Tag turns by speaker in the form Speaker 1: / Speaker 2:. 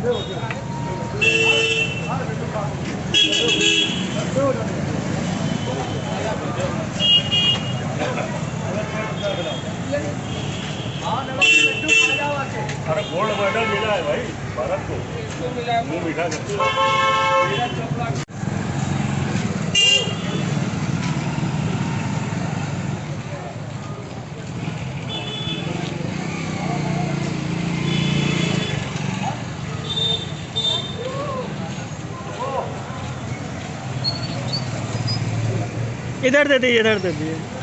Speaker 1: अरे gold medal मिला है भाई भारत को, मुंह मीठा करते हो।
Speaker 2: इधर दे दीजिए, इधर दे दीजिए।